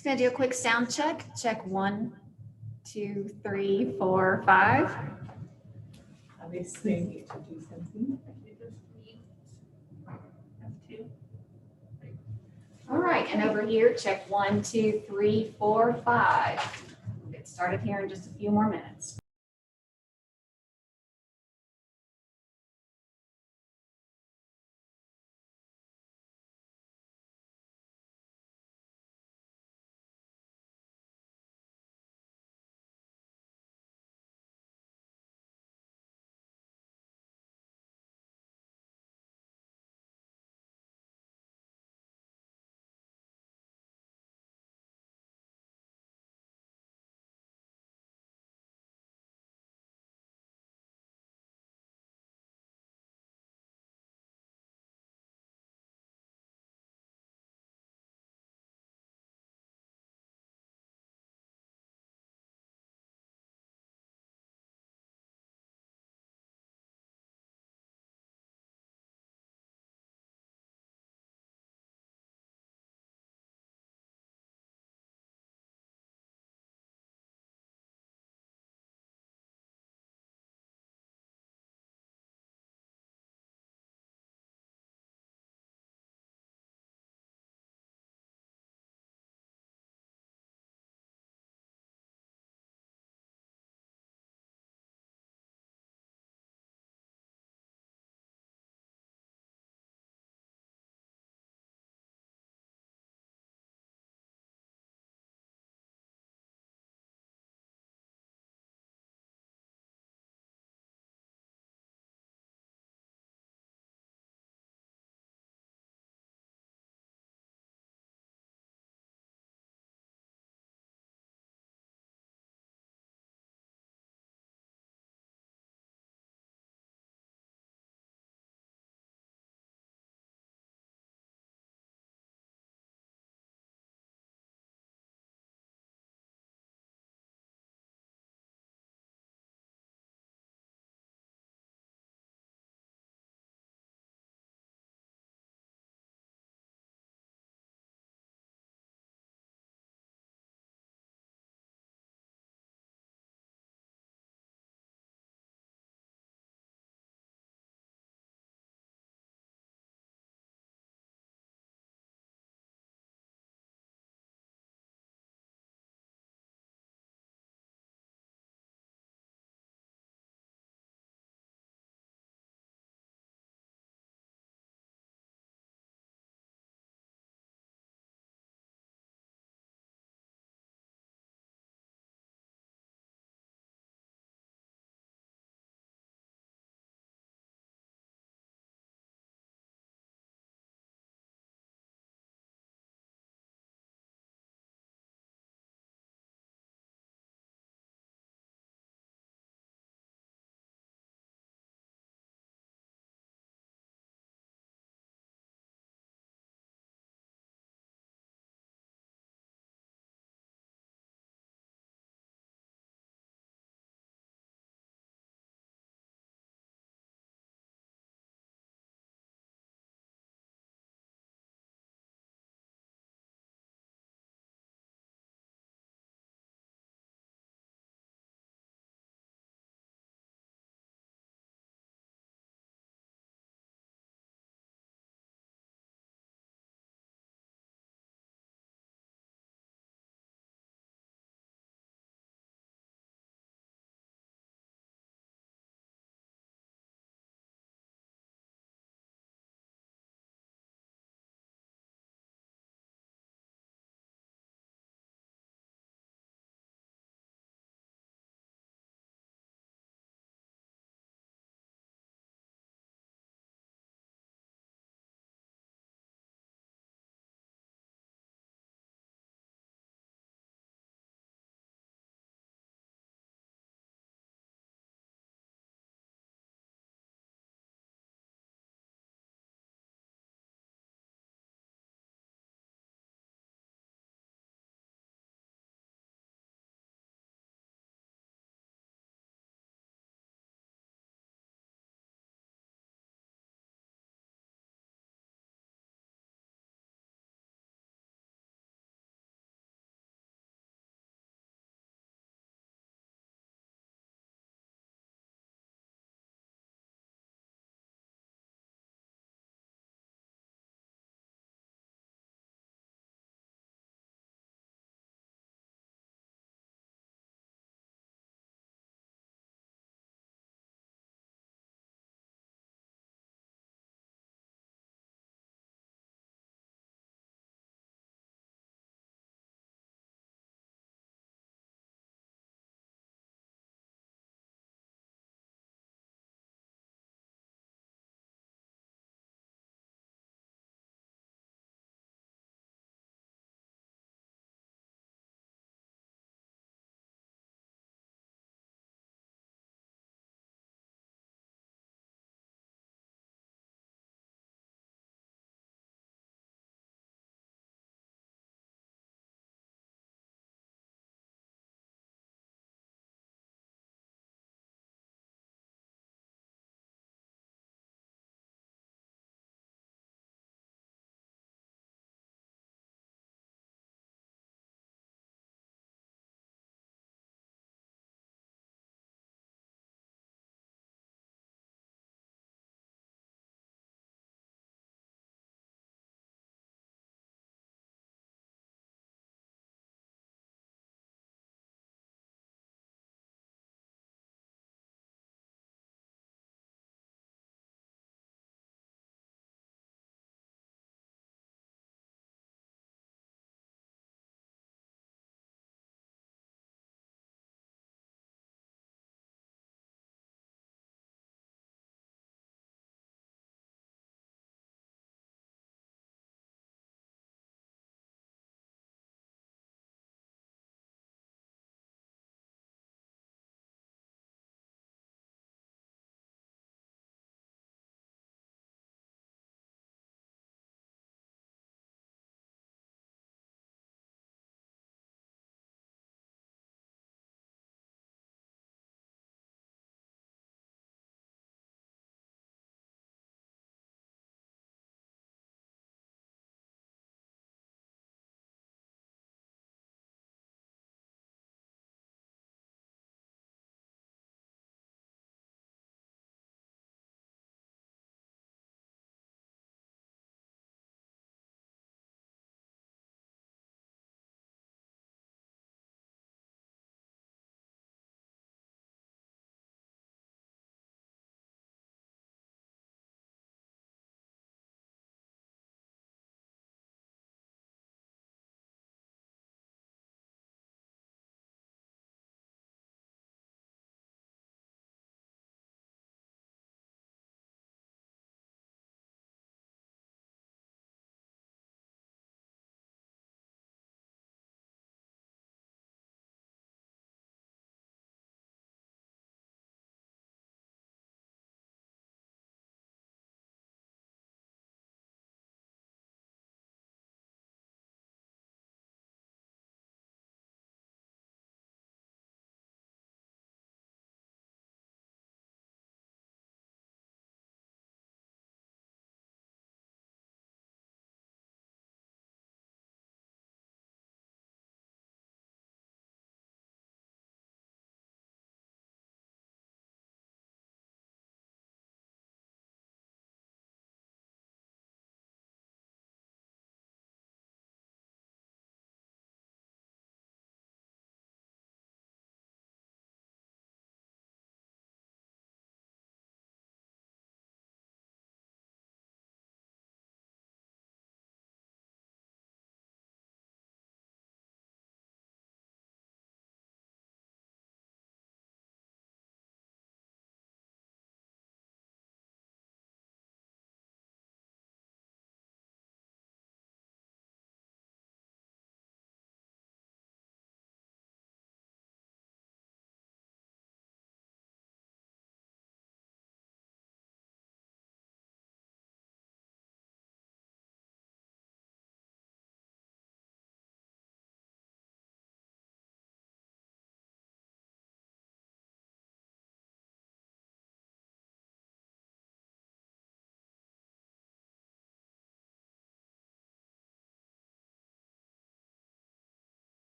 Just gonna do a quick sound check. Check 1, 2, 3, 4, 5. Obviously, I need to do something. All right, and over here, check 1, 2, 3, 4, 5. We'll get started here in just a few more minutes.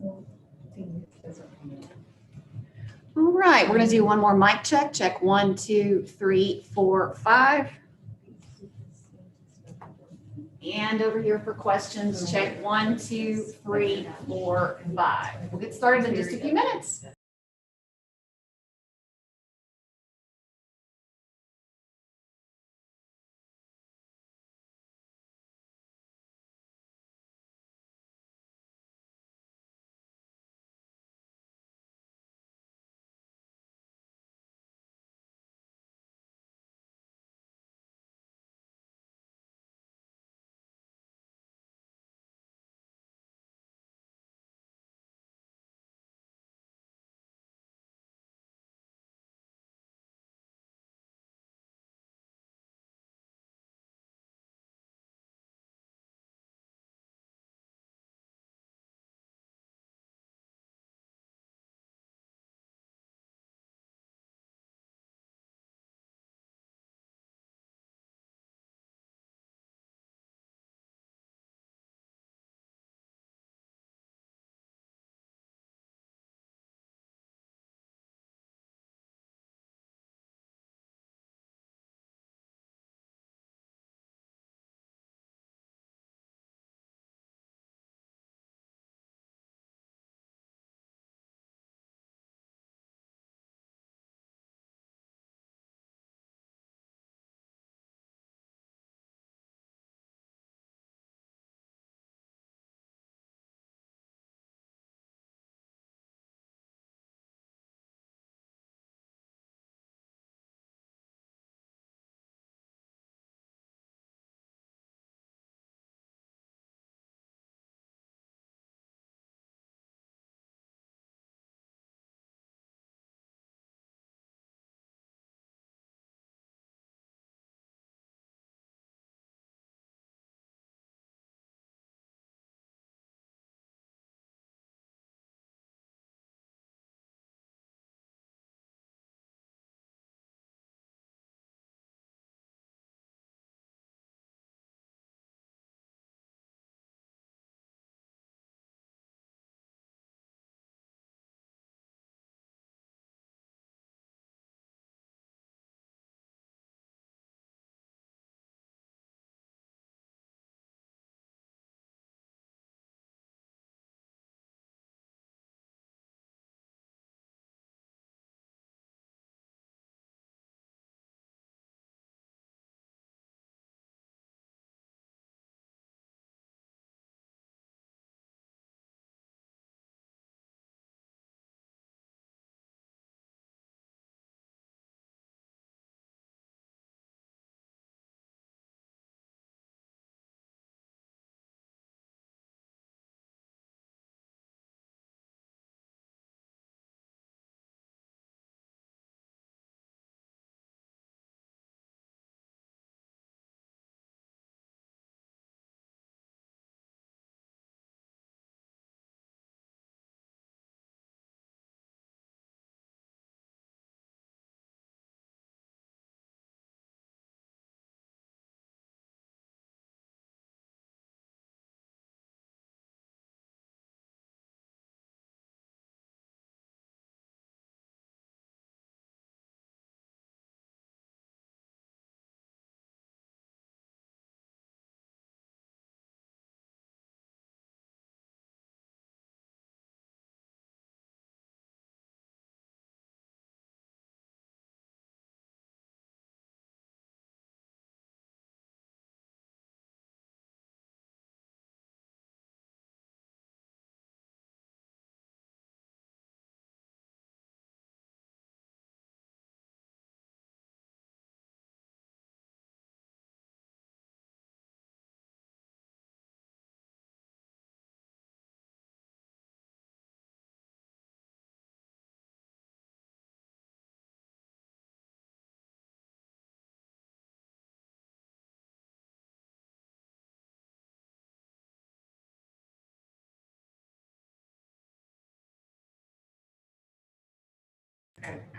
All right, we're gonna do one more mic check. Check 1, 2, 3, 4, 5. And over here for questions, check 1, 2, 3, 4, 5. We'll get started in just a few minutes.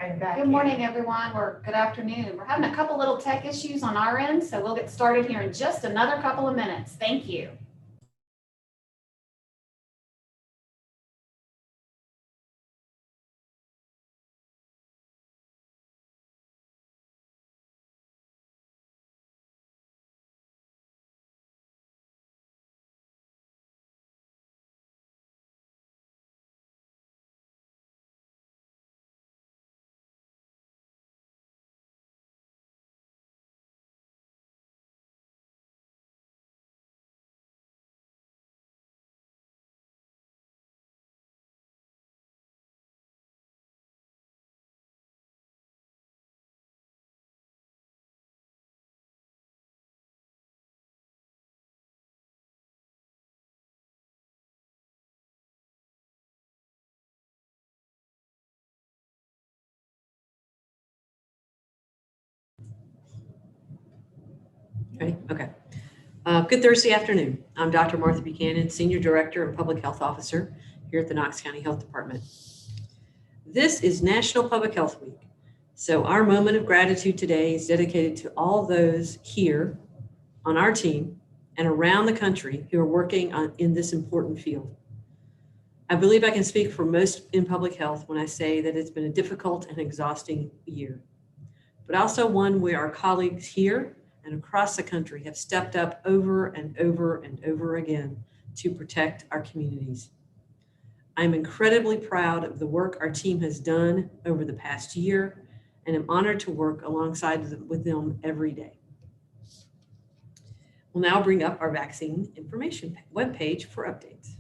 I'm back. Good morning, everyone, or good afternoon. We're having a couple little tech issues on our end, so we'll get started here in just another couple of minutes. Thank you. Ready? Okay. Good Thursday afternoon. I'm Dr. Martha Buchanan, Senior Director and Public Health Officer here at the Knox County Health Department. This is National Public Health Week, so our moment of gratitude today is dedicated to all those here on our team and around the country who are working in this important field. I believe I can speak for most in public health when I say that it's been a difficult and exhausting year, but also one where our colleagues here and across the country have stepped up over and over and over again to protect our communities. I'm incredibly proud of the work our team has done over the past year, and I'm honored to work alongside with them every day. We'll now bring up our vaccine information webpage for updates.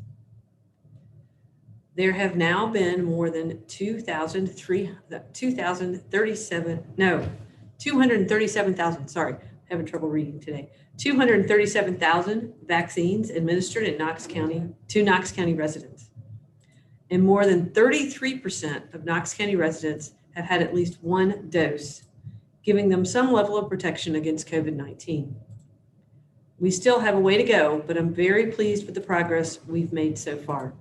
There have now been more than 237,000, sorry, having trouble reading today, 237,000 vaccines administered in Knox County to Knox County residents. And more than 33% of Knox County residents have had at least one dose, giving them some level of protection against COVID-19. We still have a way to go, but I'm very pleased with the progress we've made so far.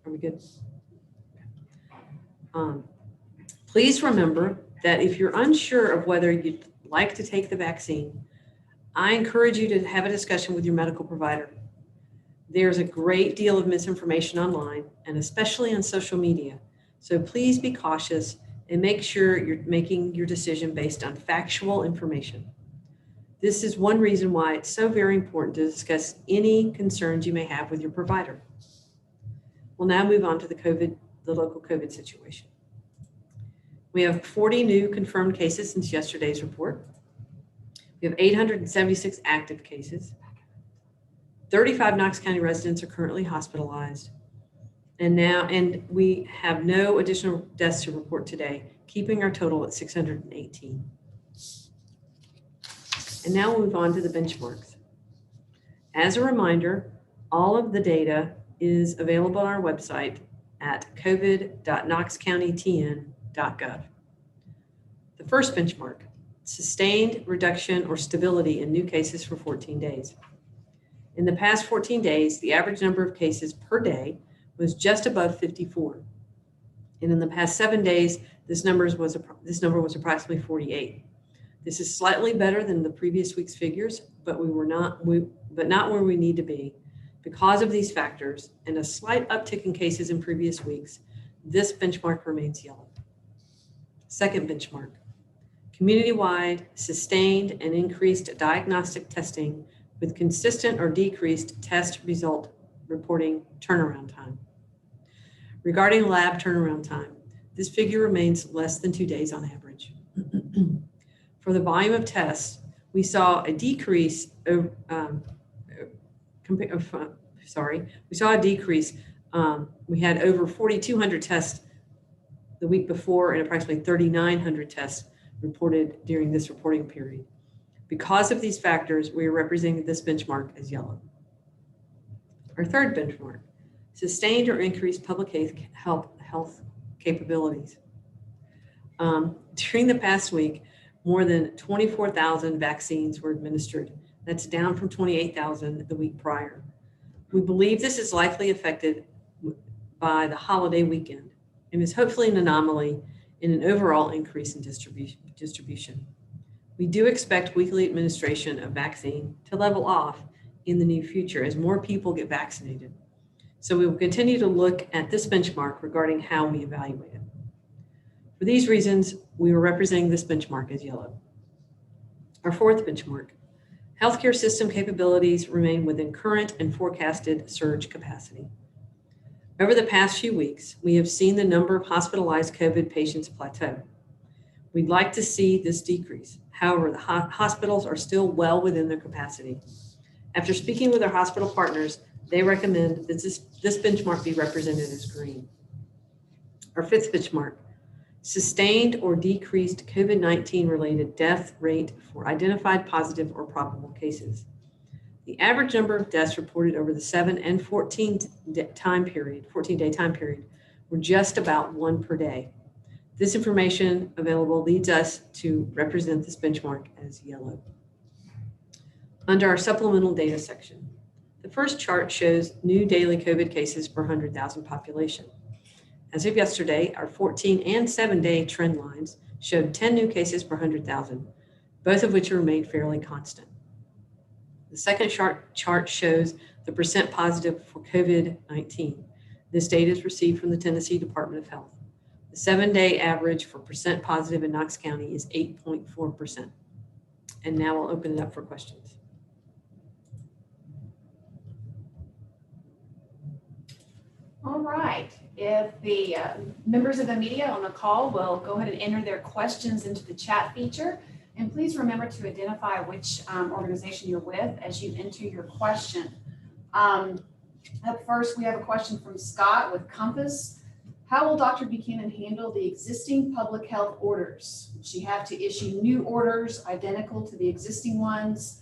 Are we good? Please remember that if you're unsure of whether you'd like to take the vaccine, I encourage you to have a discussion with your medical provider. There's a great deal of misinformation online and especially on social media. So please be cautious and make sure you're making your decision based on factual information. This is one reason why it's so very important to discuss any concerns you may have with your provider. We'll now move on to the local COVID situation. We have 40 new confirmed cases since yesterday's report. We have 876 active cases. 35 Knox County residents are currently hospitalized. And we have no additional deaths to report today, keeping our total at 618. And now we'll move on to the benchmarks. As a reminder, all of the data is available on our website at covid.knoxcountytn.gov. The first benchmark, sustained reduction or stability in new cases for 14 days. In the past 14 days, the average number of cases per day was just above 54. And in the past 7 days, this number was approximately 48. This is slightly better than the previous week's figures, but not where we need to be. Because of these factors and a slight uptick in cases in previous weeks, this benchmark remains yellow. Second benchmark, community-wide sustained and increased diagnostic testing with consistent or decreased test result reporting turnaround time. Regarding lab turnaround time, this figure remains less than 2 days on average. For the volume of tests, we saw a decrease. We had over 4,200 tests the week before and approximately 3,900 tests reported during this reporting period. Because of these factors, we are representing this benchmark as yellow. Our third benchmark, sustained or increased public health capabilities. During the past week, more than 24,000 vaccines were administered. That's down from 28,000 the week prior. We believe this is likely affected by the holiday weekend and is hopefully an anomaly in an overall increase in distribution. We do expect weekly administration of vaccine to level off in the near future as more people get vaccinated. So we will continue to look at this benchmark regarding how we evaluate it. For these reasons, we are representing this benchmark as yellow. Our fourth benchmark, healthcare system capabilities remain within current and forecasted surge capacity. Over the past few weeks, we have seen the number of hospitalized COVID patients plateau. We'd like to see this decrease. However, the hospitals are still well within their capacity. After speaking with our hospital partners, they recommend that this benchmark be represented as green. Our fifth benchmark, sustained or decreased COVID-19 related death rate for identified positive or probable cases. The average number of deaths reported over the 7 and 14-day time period were just about 1 per day. This information available leads us to represent this benchmark as yellow. Under our supplemental data section, the first chart shows new daily COVID cases per 100,000 population. As of yesterday, our 14 and 7-day trend lines showed 10 new cases per 100,000, both of which remained fairly constant. The second chart shows the percent positive for COVID-19. This data is received from the Tennessee Department of Health. The 7-day average for percent positive in Knox County is 8.4%. And now I'll open it up for questions. All right, if the members of the media on the call will go ahead and enter their questions into the chat feature. And please remember to identify which organization you're with as you enter your question. Up first, we have a question from Scott with Compass. How will Dr. Buchanan handle the existing public health orders? Will she have to issue new orders identical to the existing ones?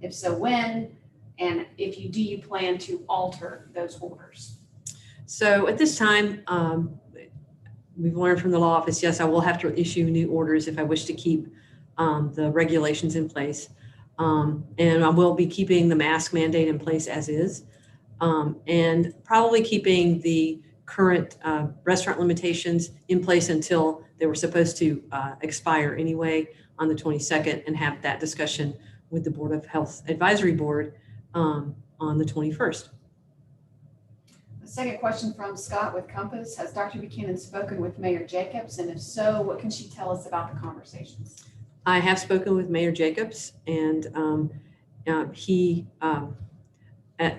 If so, when? And if you do, you plan to alter those orders? So at this time, we've learned from the law office, yes, I will have to issue new orders if I wish to keep the regulations in place. And I will be keeping the mask mandate in place as is, and probably keeping the current restaurant limitations in place until they were supposed to expire anyway on the 22nd, and have that discussion with the Board of Health Advisory Board on the 21st. The second question from Scott with Compass. Has Dr. Buchanan spoken with Mayor Jacobs? And if so, what can she tell us about the conversations? I have spoken with Mayor Jacobs, and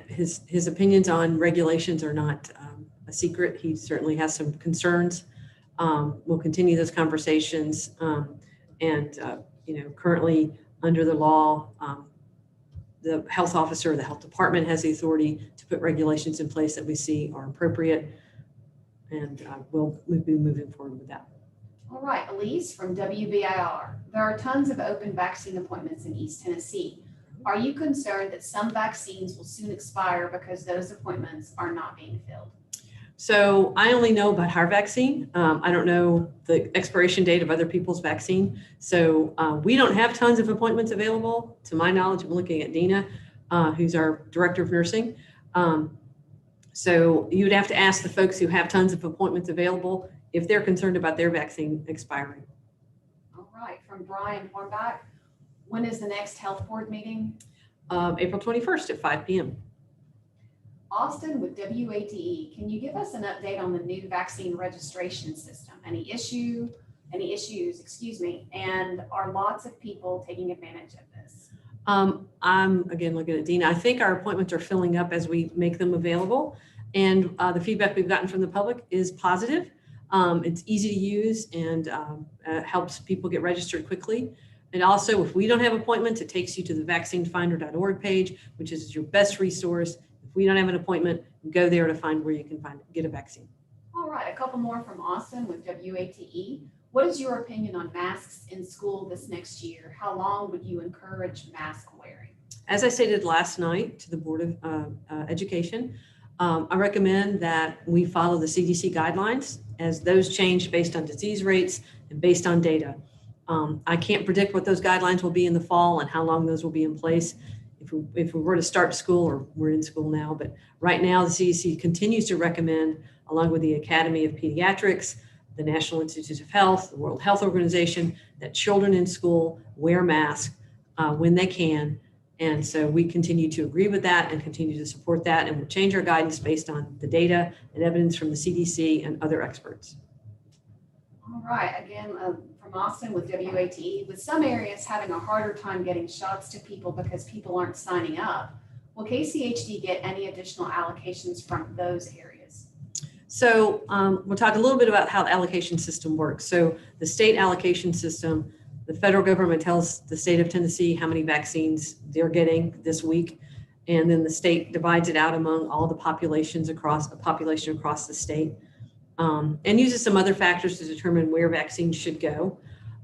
his opinions on regulations are not a secret. He certainly has some concerns. We'll continue those conversations, and currently under the law, the health officer, the health department has the authority to put regulations in place that we see are appropriate, and we'll be moving forward with that. All right, Elise from WBIR. There are tons of open vaccine appointments in East Tennessee. Are you concerned that some vaccines will soon expire because those appointments are not being filled? So I only know about our vaccine. I don't know the expiration date of other people's vaccine. So we don't have tons of appointments available. To my knowledge, I'm looking at Dina, who's our director of nursing. So you'd have to ask the folks who have tons of appointments available if they're concerned about their vaccine expiring. All right, from Brian Hornback. When is the next health board meeting? April 21st at 5 p.m. Austin with WATE. Can you give us an update on the new vaccine registration system? Any issues, and are lots of people taking advantage of this? I'm again looking at Dina. I think our appointments are filling up as we make them available, and the feedback we've gotten from the public is positive. It's easy to use and helps people get registered quickly. And also, if we don't have appointments, it takes you to the vaccinefinder.org page, which is your best resource. If we don't have an appointment, go there to find where you can get a vaccine. All right, a couple more from Austin with WATE. What is your opinion on masks in school this next year? How long would you encourage mask wearing? As I stated last night to the Board of Education, I recommend that we follow the CDC guidelines as those change based on disease rates and based on data. I can't predict what those guidelines will be in the fall and how long those will be in place if we were to start school, or we're in school now. But right now, the CDC continues to recommend, along with the Academy of Pediatrics, the National Institutes of Health, the World Health Organization, that children in school wear masks when they can. And so we continue to agree with that and continue to support that, and we'll change our guidance based on the data and evidence from the CDC and other experts. All right, again, from Austin with WATE, with some areas having a harder time getting shots to people because people aren't signing up, will KCHD get any additional allocations from those areas? So we'll talk a little bit about how the allocation system works. So the state allocation system, the federal government tells the state of Tennessee how many vaccines they're getting this week, and then the state divides it out among all the population across the state, and uses some other factors to determine where vaccines should go.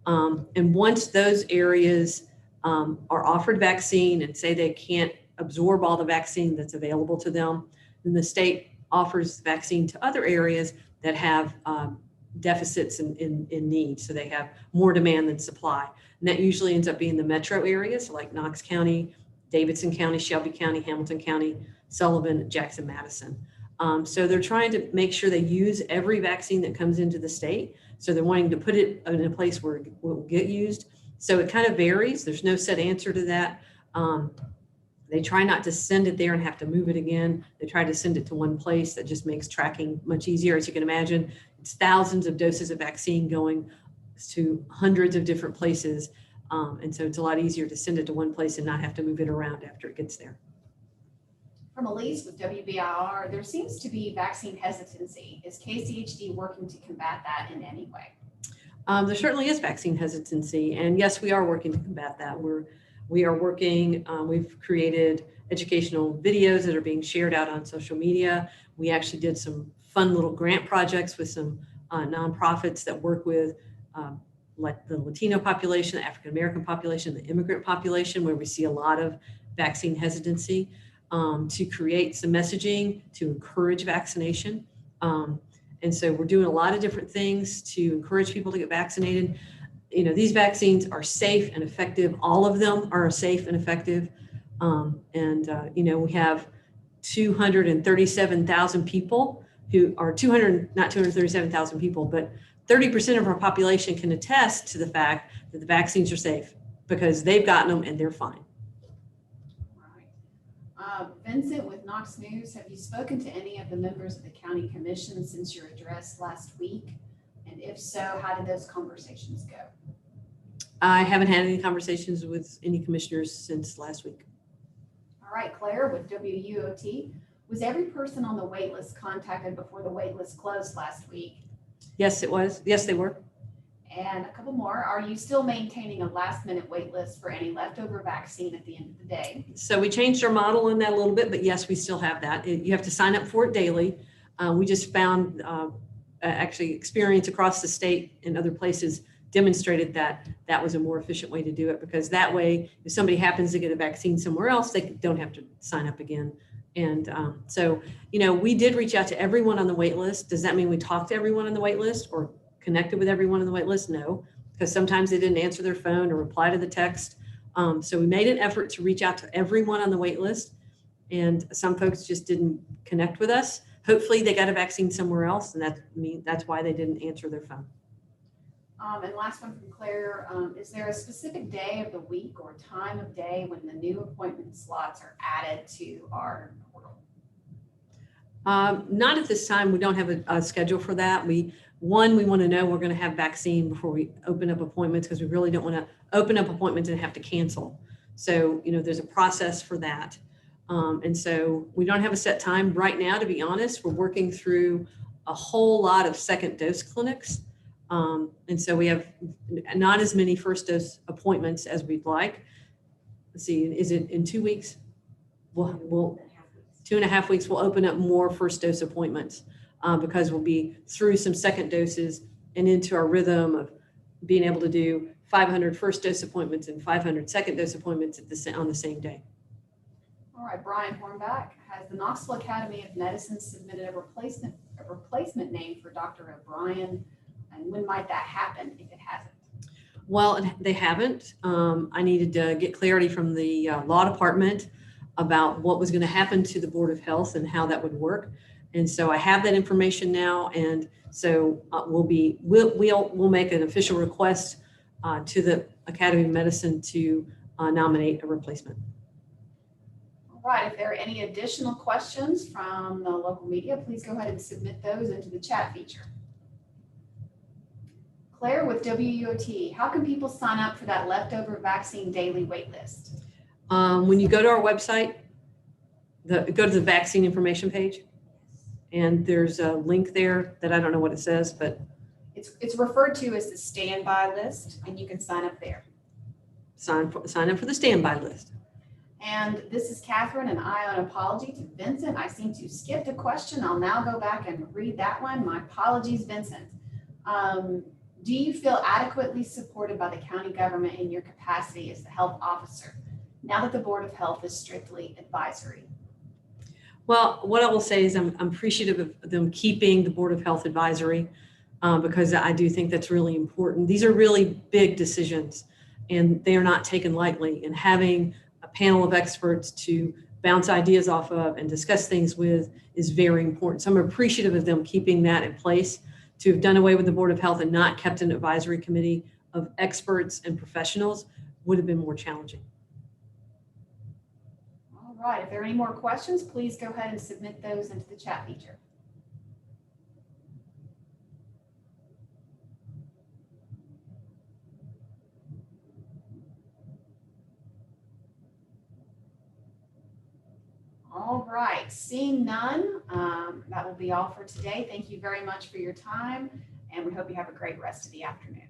And once those areas are offered vaccine and say they can't absorb all the vaccine that's available to them, then the state offers vaccine to other areas that have deficits in need. So they have more demand than supply. And that usually ends up being the metro areas like Knox County, Davidson County, Shelby County, Hamilton County, Sullivan, Jackson, Madison. So they're trying to make sure they use every vaccine that comes into the state. So they're wanting to put it in a place where it will get used. So it kind of varies. There's no set answer to that. They try not to send it there and have to move it again. They try to send it to one place. That just makes tracking much easier. As you can imagine, it's thousands of doses of vaccine going to hundreds of different places. And so it's a lot easier to send it to one place and not have to move it around after it gets there. From Elise with WBIR, there seems to be vaccine hesitancy. Is KCHD working to combat that in any way? There certainly is vaccine hesitancy. And yes, we are working to combat that. We are working, we've created educational videos that are being shared out on social media. We actually did some fun little grant projects with some nonprofits that work with like the Latino population, the African American population, the immigrant population, where we see a lot of vaccine hesitancy, to create some messaging to encourage vaccination. And so we're doing a lot of different things to encourage people to get vaccinated. You know, these vaccines are safe and effective. All of them are safe and effective. You know, we have 237,000 people who are not 237,000 people, but 30% of our population can attest to the fact that the vaccines are safe because they've gotten them and they're fine. Vincent with Knox News, have you spoken to any of the members of the county commission since your address last week? And if so, how did those conversations go? I haven't had any conversations with any commissioners since last week. All right, Claire with WUOT, was every person on the wait list contacted before the wait list closed last week? Yes, it was. Yes, they were. And a couple more. Are you still maintaining a last minute wait list for any leftover vaccine at the end of the day? So we changed our model on that a little bit, but yes, we still have that. You have to sign up for it daily. We just found actually experience across the state and other places demonstrated that that was a more efficient way to do it, because that way, if somebody happens to get a vaccine somewhere else, they don't have to sign up again. And so, you know, we did reach out to everyone on the wait list. Does that mean we talked to everyone on the wait list or connected with everyone on the wait list? No, because sometimes they didn't answer their phone or reply to the text. So we made an effort to reach out to everyone on the wait list, and some folks just didn't connect with us. Hopefully they got a vaccine somewhere else, and that's why they didn't answer their phone. And last one from Claire, is there a specific day of the week or time of day when the new appointment slots are added to our portal? Not at this time. We don't have a schedule for that. We want to know we're going to have vaccine before we open up appointments, because we really don't want to open up appointments and have to cancel. So, you know, there's a process for that. And so we don't have a set time right now, to be honest. We're working through a whole lot of second dose clinics. And so we have not as many first dose appointments as we'd like. Let's see, is it in 2 weeks? We'll 2.5 weeks, we'll open up more first dose appointments because we'll be through some second doses and into our rhythm of being able to do 500 first dose appointments and 500 second dose appointments on the same day. All right, Brian Hornback, has the Knoxville Academy of Medicine submitted a replacement name for Dr. O'Brien? And when might that happen if it hasn't? Well, they haven't. I needed to get clarity from the law department about what was going to happen to the Board of Health and how that would work. And so I have that information now. And so we'll make an official request to the Academy of Medicine to nominate a replacement. All right, if there are any additional questions from the local media, please go ahead and submit those into the chat feature. Claire with WUOT, how can people sign up for that leftover vaccine daily wait list? When you go to our website, go to the vaccine information page, and there's a link there that I don't know what it says, but it's referred to as the standby list, and you can sign up there. Sign up for the standby list. And this is Catherine, and I owe an apology to Vincent. I seem to have skipped a question. I'll now go back and read that one. My apologies, Vincent. Do you feel adequately supported by the county government in your capacity as the health officer, now that the Board of Health is strictly advisory? Well, what I will say is I'm appreciative of them keeping the Board of Health advisory. because I do think that's really important. These are really big decisions, and they are not taken lightly. And having a panel of experts to bounce ideas off of and discuss things with is very important. So I'm appreciative of them keeping that in place. To have done away with the Board of Health and not kept an advisory committee of experts and professionals would have been more challenging. All right, if there are any more questions, please go ahead and submit those into the chat feature. All right, seeing none, that will be all for today. Thank you very much for your time, and we hope you have a great rest of the afternoon.